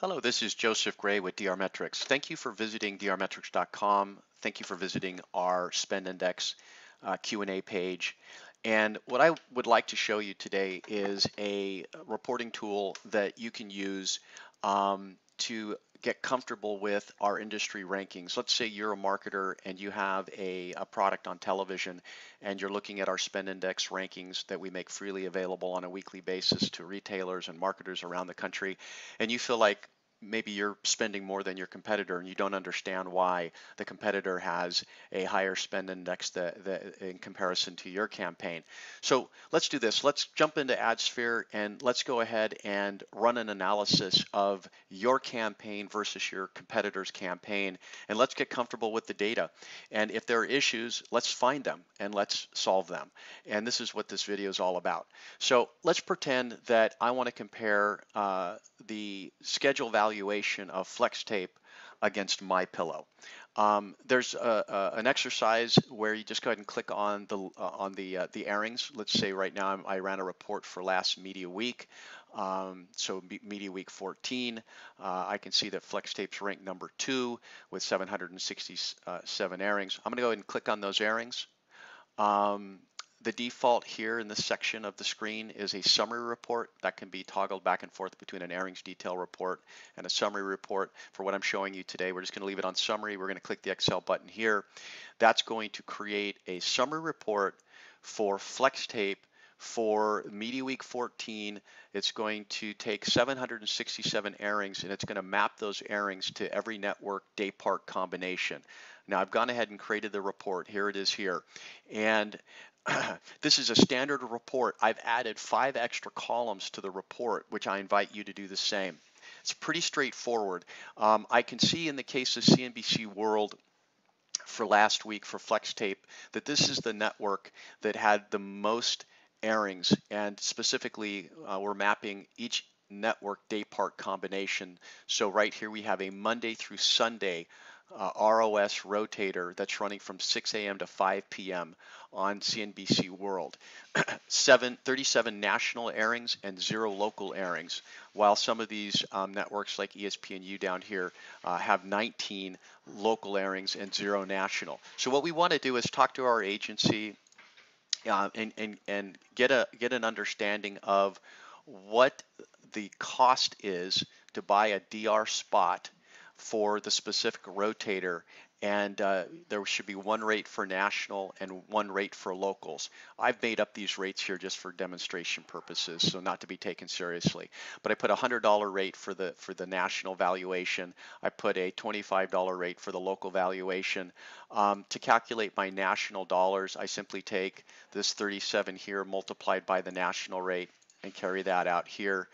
Hello, this is Joseph Gray with drmetrics. Thank you for visiting drmetrics.com. Thank you for visiting our Spend Index Q&A page. And what I would like to show you today is a reporting tool that you can use to get comfortable with our industry rankings. Let's say you're a marketer and you have a product on television and you're looking at our Spend Index rankings that we make freely available on a weekly basis to retailers and marketers around the country, and you feel like maybe you're spending more than your competitor and you don't understand why the competitor has a higher spend index in comparison to your campaign. So let's do this. Let's jump into AdSphere and let's go ahead and run an analysis of your campaign versus your competitor's campaign, and let's get comfortable with the data. And if there are issues, let's find them and let's solve them. And this is what this video is all about. So let's pretend that I want to compare the schedule valuation of flex tape against MyPillow. There's an exercise where you just go ahead and click on the airings. Let's say right now I ran a report for last media week. So media week 14, I can see that flex tape's ranked number 2 with 767 airings. I'm going to go ahead and click on those airings. The default here in this section of the screen is a summary report that can be toggled back and forth between an airings detail report and a summary report. For what I'm showing you today, we're just going to leave it on summary. We're going to click the Excel button here. That's going to create a summary report for flex tape for media week 14. It's going to take 767 airings and it's going to map those airings to every network day part combination. Now I've gone ahead and created the report. Here it is here. And this is a standard report. I've added 5 extra columns to the report, which I invite you to do the same. It's pretty straightforward. I can see in the case of CNBC World for last week for flex tape that this is the network that had the most airings, and specifically we're mapping each network day part combination. So right here we have a Monday through Sunday ROS rotator that's running from 6 a.m. to 5 p.m. on CNBC World. 37 national airings and 0 local airings, while some of these networks like ESPNU down here have 19 local airings and 0 national. So what we want to do is talk to our agency and get an understanding of what the cost is to buy a DR spot for the specific rotator, and there should be one rate for national and one rate for locals. I've made up these rates here just for demonstration purposes, so not to be taken seriously. But I put a $100 rate for the national valuation. I put a $25 rate for the local valuation. To calculate my national dollars, I simply take this 37 here multiplied by the national rate and carry that out here.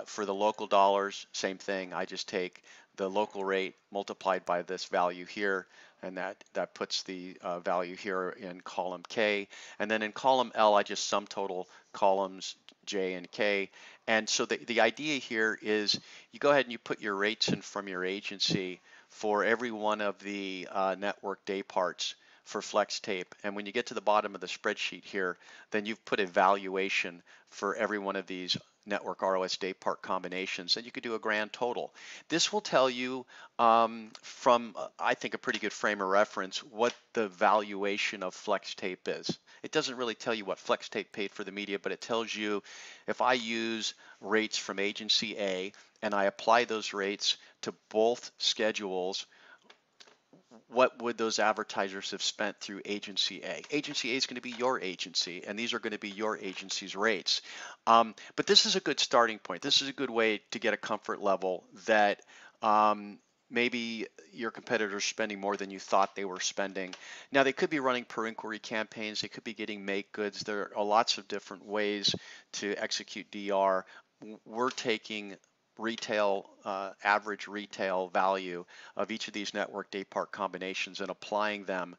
For the local dollars, same thing. I just take the local rate multiplied by this value here, and that puts the value here in column K. And then in column L, I just sum total columns J and K. And so the idea here is you go ahead and you put your rates in from your agency for every one of the network day parts for flex tape. And when you get to the bottom of the spreadsheet here, then you've put a valuation for every one of these network ROS day part combinations, and you could do a grand total. This will tell you from, I think, a pretty good frame of reference what the valuation of flex tape is. It doesn't really tell you what flex tape paid for the media, but it tells you if I use rates from agency A and I apply those rates to both schedules, what would those advertisers have spent through agency A? Agency A is going to be your agency, and these are going to be your agency's rates. But this is a good starting point. This is a good way to get a comfort level that maybe your competitors spending more than you thought they were spending. Now, they could be running per inquiry campaigns. They could be getting make goods. There are lots of different ways to execute DR. We're taking retail average retail value of each of these network day part combinations and applying them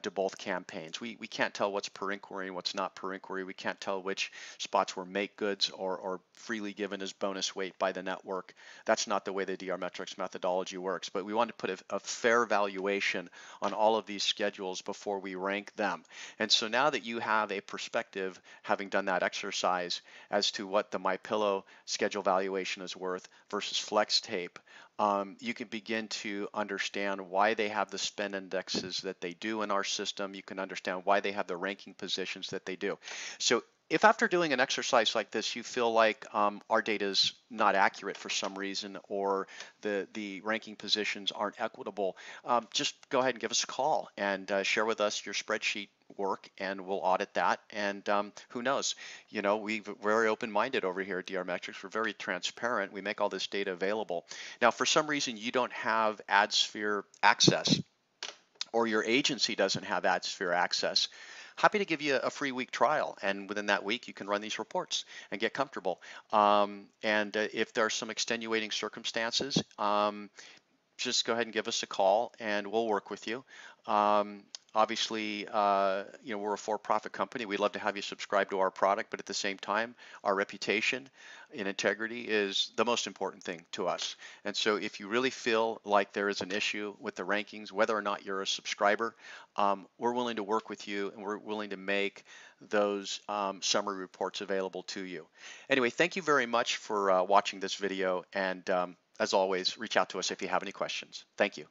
to both campaigns. We can't tell what's per inquiry and what's not per inquiry. We can't tell which spots were make goods or freely given as bonus weight by the network. That's not the way the DR metrics methodology works, but we want to put a fair valuation on all of these schedules before we rank them. And so now that you have a perspective, having done that exercise, as to what the MyPillow schedule valuation is worth versus flex index tape, you can begin to understand why they have the spend indexes that they do in our system. You can understand why they have the ranking positions that they do. So if after doing an exercise like this, you feel like our data is not accurate for some reason, or the ranking positions aren't equitable, just go ahead and give us a call and share with us your spreadsheet work, and we'll audit that. And who knows, we're very open-minded over here at DR Metrics. We're very transparent. We make all this data available. Now, for some reason you don't have AdSphere access, or your agency doesn't have AdSphere access, happy to give you a free week trial, and within that week you can run these reports and get comfortable. And if there are some extenuating circumstances, just go ahead and give us a call and we'll work with you. Obviously, we're a for-profit company. We'd love to have you subscribe to our product, but at the same time, our reputation and integrity is the most important thing to us. And so if you really feel like there is an issue with the rankings, whether or not you're a subscriber, we're willing to work with you, and we're willing to make those summary reports available to you. Anyway, thank you very much for watching this video, and as always, reach out to us if you have any questions. Thank you.